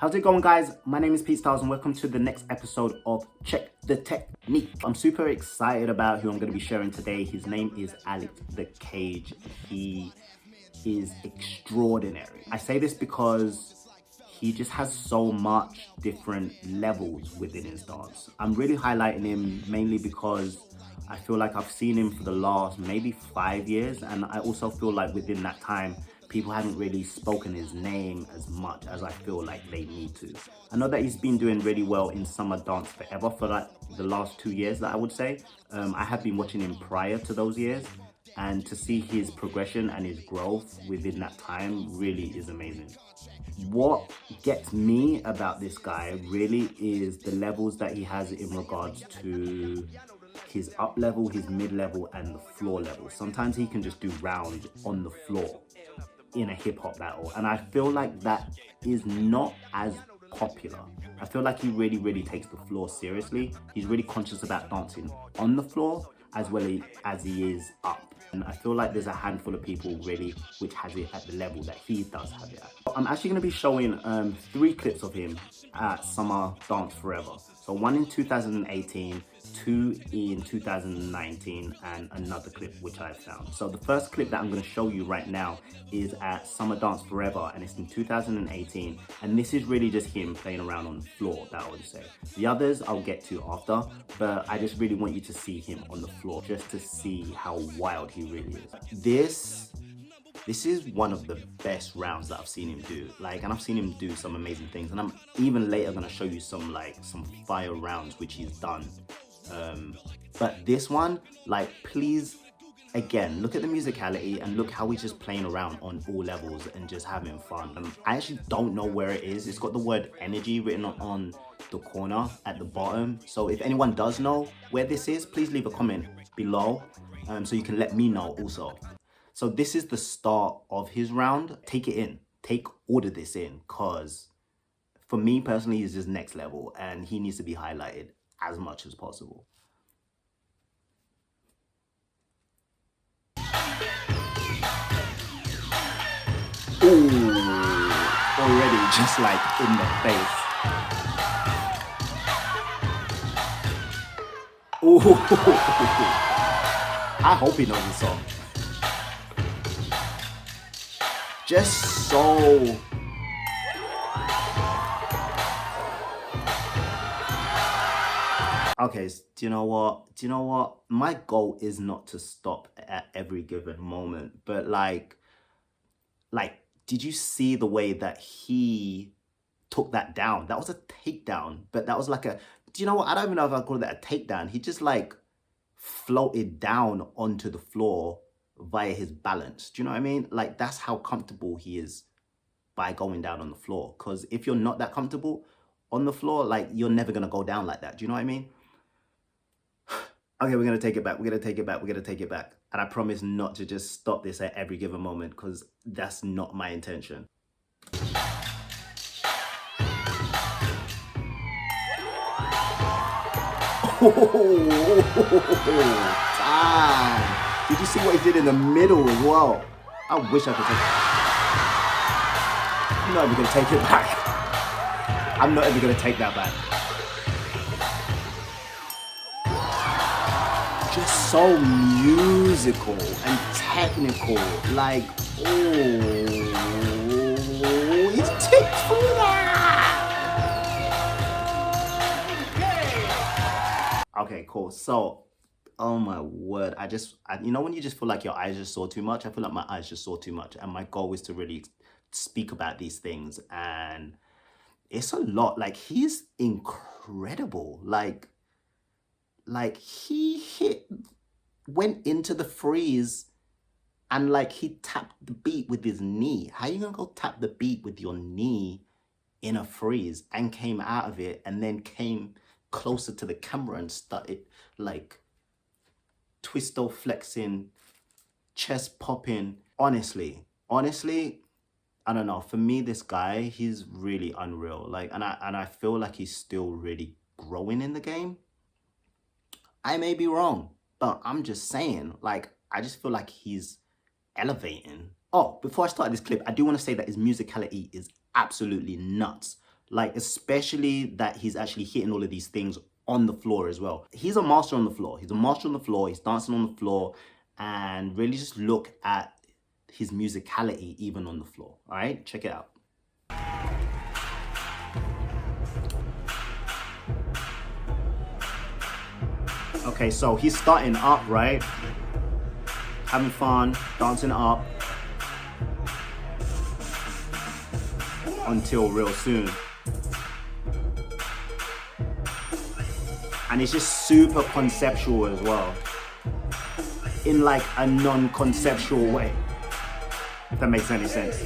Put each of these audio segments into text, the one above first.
How's it going, guys? My name is Pete Styles and welcome to the next episode of Check the Technique. I'm super excited about who I'm going to be sharing today. His name is Alex the Cage. He is extraordinary. I say this because he just has so much different levels within his dance. I'm really highlighting him mainly because I feel like I've seen him for the last maybe 5 years, and I also feel like within that time people haven't really spoken his name as much as I feel like they need to. I know that he's been doing really well in Summer Dance Forever for like the last 2 years, that I would say. I have been watching him prior to those years, and to see his progression and his growth within that time really is amazing. What gets me about this guy really is the levels that he has in regards to his up level, his mid level, and the floor level. Sometimes he can just do rounds on the floor in a hip hop battle, and I feel like that is not as popular. I feel like he really takes the floor seriously. He's really conscious about dancing on the floor as well as he is up, and I feel like there's a handful of people really which has it at the level that he does have it at. I'm actually going to be showing 3 clips of him at Summer Dance Forever. So one in 2018, 2 in 2019, and another clip which I found. So the first clip that I'm going to show you right now is at Summer Dance Forever, and it's in 2018, and this is really just him playing around on the floor, that I would say. The others I'll get to after, but I just really want you to see him on the floor just to see how wild he really is. This is one of the best rounds that I've seen him do, and I've seen him do some amazing things, and I'm even later gonna show you some fire rounds which he's done. But this one, please, again, look at the musicality and look how he's just playing around on all levels and just having fun. I actually don't know where it is. It's got the word energy written on the corner at the bottom. So if anyone does know where this is, please leave a comment below so you can let me know also. So this is the start of his round. Take it in. Take all of this in, because for me personally, he's just next level and he needs to be highlighted as much as possible. Ooh, already just in the face. Ooh, I hope he knows the song. Just so okay, do you know what? My goal is not to stop at every given moment, but did you see the way that he took that down? That was a takedown, but that was do you know what? I don't even know if I call that a takedown. He just floated down onto the floor via his balance. Do you know what I mean? That's how comfortable he is by going down on the floor. Because if you're not that comfortable on the floor, you're never gonna go down like that. Do you know what I mean? Okay, we're gonna take it back. We're gonna take it back. We're gonna take it back. And I promise not to just stop this at every given moment, because that's not my intention. Damn. Did you see what he did in the middle as well? I wish I could take it. I'm not even gonna take it back. I'm not even gonna take that back. Just so musical and technical. He's ticked through that. Okay, cool. So, oh my word. You know when you just feel like your eyes just saw too much? I feel like my eyes just saw too much. And my goal is to really speak about these things. And it's a lot. He's incredible. He went into the freeze and he tapped the beat with his knee. How you gonna go tap the beat with your knee in a freeze, and came out of it and then came closer to the camera and started twisto flexing, chest popping? Honestly, I don't know. For me, this guy, he's really unreal. And I feel like he's still really growing in the game. I may be wrong, but I'm just saying, I just feel like he's elevating. Oh, before I start this clip, I do want to say that his musicality is absolutely nuts. Like, especially that he's actually hitting all of these things on the floor as well. He's a master on the floor. He's a master on the floor. He's dancing on the floor. And really just look at his musicality even on the floor. All right, check it out. Okay, so he's starting up, right? Having fun, dancing up until real soon. And it's just super conceptual as well, in like a non-conceptual way, if that makes any sense.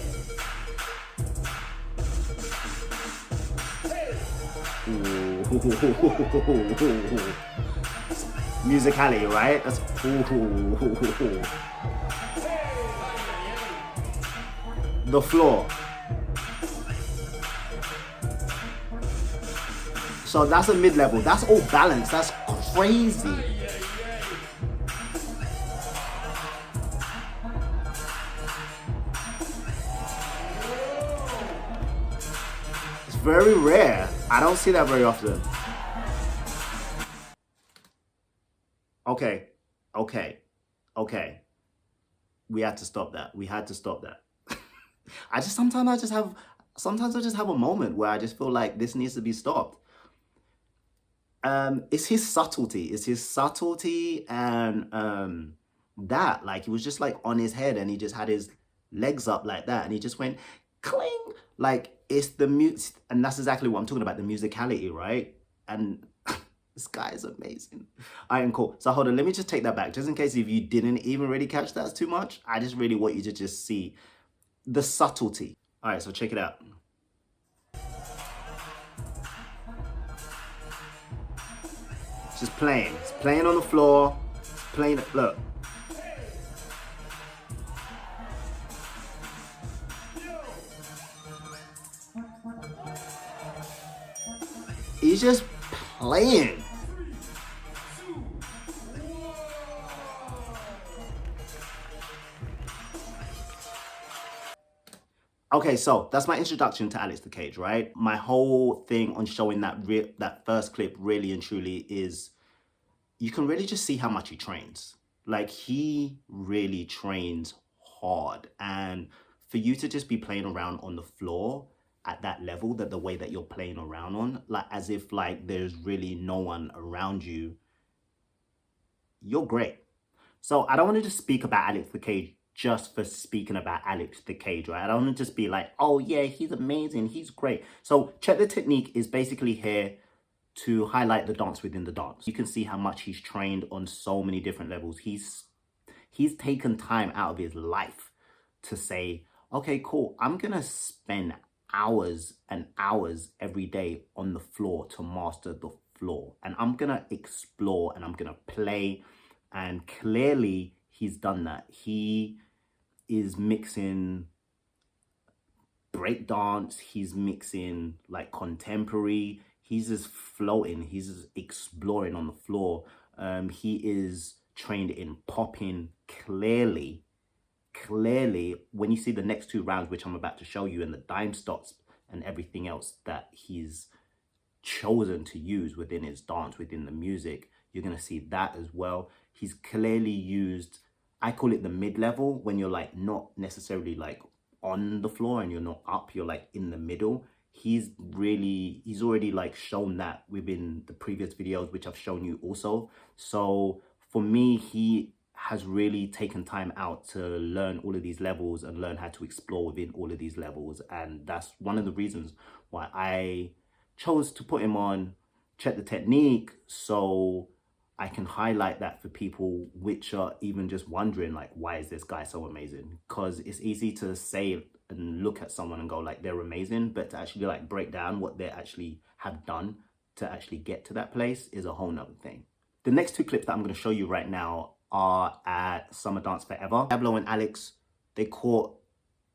Musicality, right? That's the floor. So that's a mid-level. That's all balanced. That's crazy. It's very rare. I don't see that very often. Okay. We had to stop that. Sometimes I just have a moment where I just feel like this needs to be stopped. It's his subtlety. And that, like, he was just like on his head and he just had his legs up like that and he just went cling. Like, it's the music, and that's exactly what I'm talking about, the musicality, right? And this guy is amazing. All right, cool. So hold on, let me just take that back. Just in case if you didn't even really catch that too much, I just really want you to just see the subtlety. All right, so check it out. Just playing. It's playing on the floor. It's playing, look. He's just playing. Okay, so that's my introduction to Alex the Cage, right? My whole thing on showing that first clip really and truly is you can really just see how much he trains. Like, he really trains hard. And for you to just be playing around on the floor at that level, that the way that you're playing around on, like as if like there's really no one around you, you're great. So I don't want to just speak about Alex the Cage just for speaking about Alex the Cage, right? I don't want to just be like, oh yeah, he's amazing, he's great. So Check the Technique is basically here to highlight the dance within the dance. You can see how much he's trained on so many different levels. He's taken time out of his life to say, okay, cool, I'm gonna spend hours and hours every day on the floor to master the floor. And I'm gonna explore and I'm gonna play. And clearly he's done that. He is mixing breakdance, he's mixing like contemporary, he's just floating, he's just exploring on the floor. He is trained in popping. Clearly, when you see the next two rounds, which I'm about to show you, and the dime stops and everything else that he's chosen to use within his dance, within the music, you're gonna see that as well. He's clearly used, I call it the mid-level, when you're like not necessarily like on the floor and you're not up, you're like in the middle. He's already like shown that within the previous videos, which I've shown you also. So for me, he has really taken time out to learn all of these levels and learn how to explore within all of these levels. And that's one of the reasons why I chose to put him on Check the Technique, so I can highlight that for people which are even just wondering, like, why is this guy so amazing? Because it's easy to say and look at someone and go like they're amazing, but to actually like break down what they actually have done to actually get to that place is a whole nother thing. The next two clips that I'm going to show you right now are at Summer Dance Forever. Diablo and Alex, they caught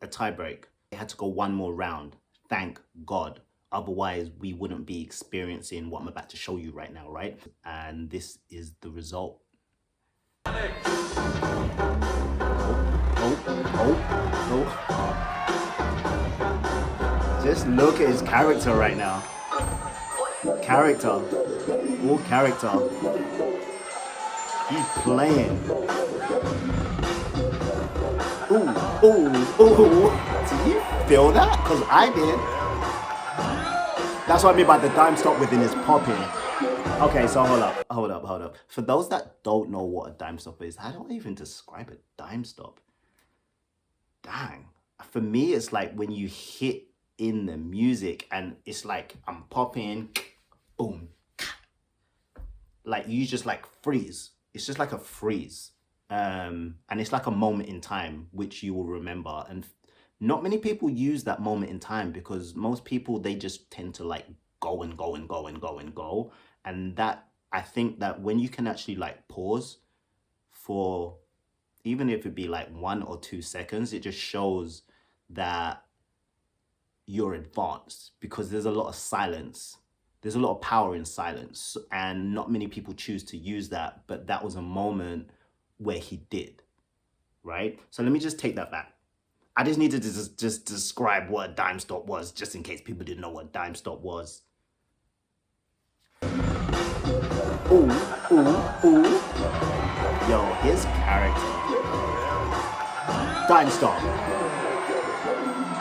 a tie break. They had to go one more round. Thank God. Otherwise, we wouldn't be experiencing what I'm about to show you right now, right? And this is the result. Just look at his character right now. Character. All character. He's playing. Ooh, ooh, ooh. Did you feel that? Because I did. That's what I mean by the dime stop within his popping. Okay, so hold up. For those that don't know what a dime stop is, how do I even describe a dime stop? Dang. For me, it's like when you hit in the music and it's like I'm popping, boom. Like you just like freeze. It's just like a freeze. And it's like a moment in time which you will remember. And not many people use that moment in time because most people, they just tend to like go and go and go and go and go. And that, I think that when you can actually like pause for, even if it be like 1 or 2 seconds, it just shows that you're advanced because there's a lot of silence. There's a lot of power in silence and not many people choose to use that, but that was a moment where he did, right? So let me just take that back. I just needed to just describe what a dime stop was, just in case people didn't know what a dime stop was. Ooh, ooh, ooh. Yo, his character. Dime stop.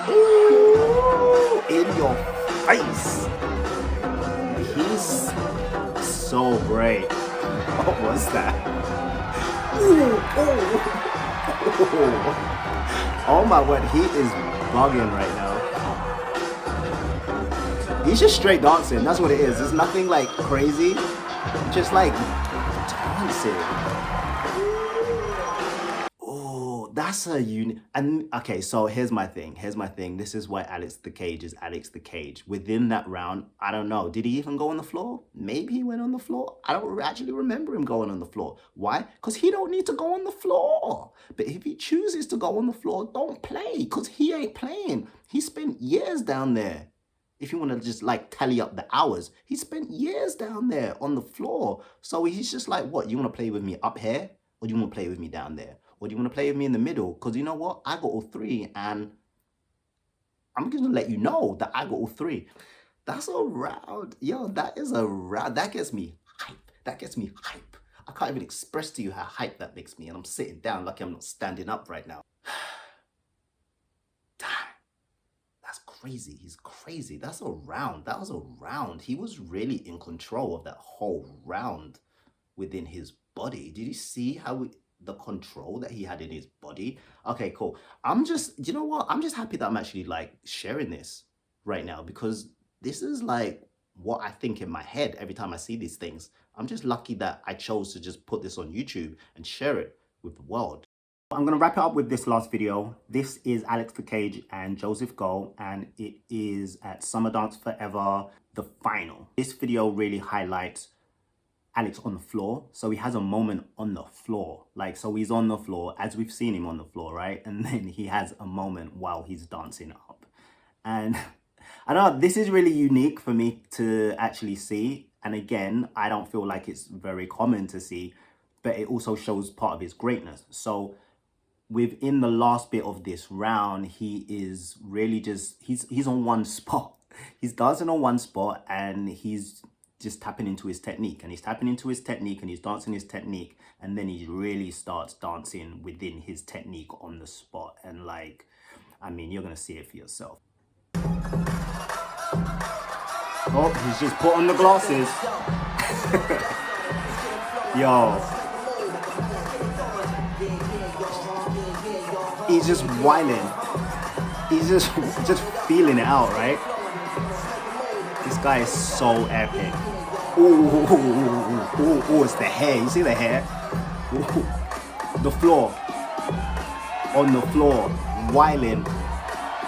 Ooh, in your face. He's so great. What was that? Ooh, ooh. Oh my word, he is bugging right now. He's just straight dancing. That's what it is. There's nothing like crazy. Just like dancing. Oh, that's a unique. And okay, so here's my thing. This is why Alex the Cage is Alex the Cage. Within that round, I don't know. Did he even go on the floor? Maybe he went on the floor. I don't actually remember him going on the floor. Why? Because he don't need to go on the floor. But if he chooses to go on the floor, don't play. Because he ain't playing. He spent years down there. If you want to just like tally up the hours, he spent years down there on the floor. So he's just like, what? You want to play with me up here? Or do you want to play with me down there? Or do you want to play with me in the middle? Because you know what? I got all 3 and I'm going to let you know that I got all 3. That's a round. Yo, that is a round. That gets me hype. I can't even express to you how hype that makes me. And I'm sitting down like I'm not standing up right now. Damn. That's crazy. He's crazy. That's a round. That was a round. He was really in control of that whole round within his body. Did you see how the control that he had in his body? Okay, cool. You know what? I'm just happy that I'm actually like sharing this right now because this is like what I think in my head every time I see these things. I'm just lucky that I chose to just put this on YouTube and share it with the world. I'm going to wrap it up with this last video. This is Alex the Cage and Joseph Go, and it is at Summer Dance Forever, the final. This video really highlights Alex on the floor. So he has a moment on the floor. Like, so he's on the floor as we've seen him on the floor, right? And then he has a moment while he's dancing up. And I don't know, this is really unique for me to actually see. And again, I don't feel like it's very common to see, but it also shows part of his greatness. So within the last bit of this round, he is really just, he's on one spot. He's dancing on one spot and he's just tapping into his technique, and he's tapping into his technique and he's dancing his technique, and then he really starts dancing within his technique on the spot. And like, I mean, you're gonna see it for yourself. Oh, he's just put on the glasses. Yo. He's just whining. He's just feeling it out, right? This guy is so epic. Ooh, it's the hair. You see the hair? Ooh. The floor. On the floor. Whiling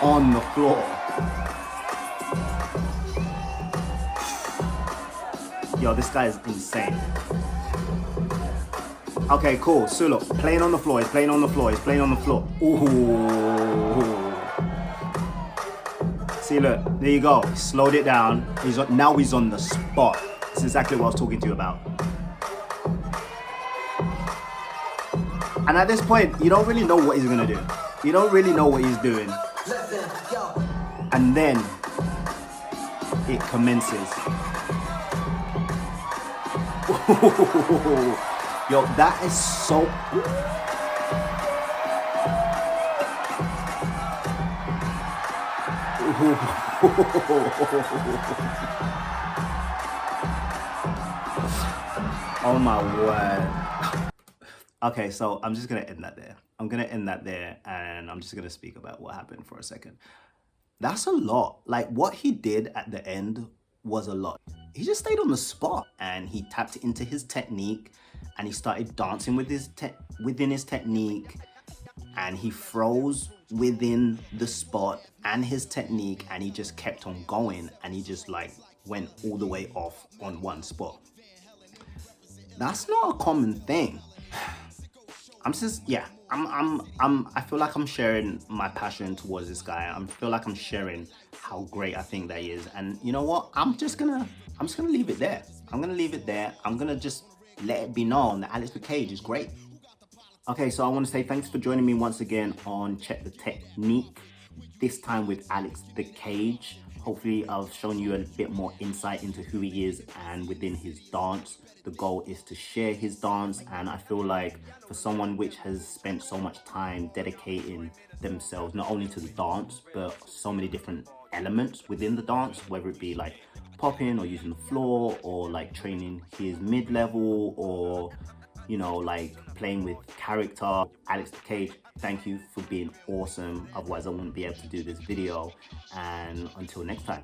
on the floor. Yo, this guy is insane. Okay, cool. So look, playing on the floor. He's playing on the floor. He's playing on the floor. Ooh. See, look, there you go. He slowed it down. Now he's on the spot. That's exactly what I was talking to you about. And at this point, you don't really know what he's gonna do. You don't really know what he's doing. And then it commences. Yo, that is so... Oh my word. Okay, so I'm just gonna end that there. I'm gonna end that there, and I'm just gonna speak about what happened for a second. That's a lot. Like, what he did at the end was a lot. He just stayed on the spot and he tapped into his technique and he started dancing with within his technique, and he froze within the spot and his technique, and he just kept on going, and he just like went all the way off on one spot. That's not a common thing. I feel like I'm sharing my passion towards this guy. I feel like I'm sharing how great I think that he is. And you know what? I'm just gonna leave it there. I'm gonna leave it there. I'm gonna just let it be known that Alex the Cage is great. Okay, so I want to say thanks for joining me once again on Check the Technique, this time with Alex the Cage. Hopefully I've shown you a bit more insight into who he is and within his dance. The goal is to share his dance, and I feel like for someone which has spent so much time dedicating themselves not only to the dance but so many different elements within the dance, whether it be like popping or using the floor or like training his mid-level or you know, like playing with character. Alex the Cage, thank you for being awesome. Otherwise I wouldn't be able to do this video, and until next time.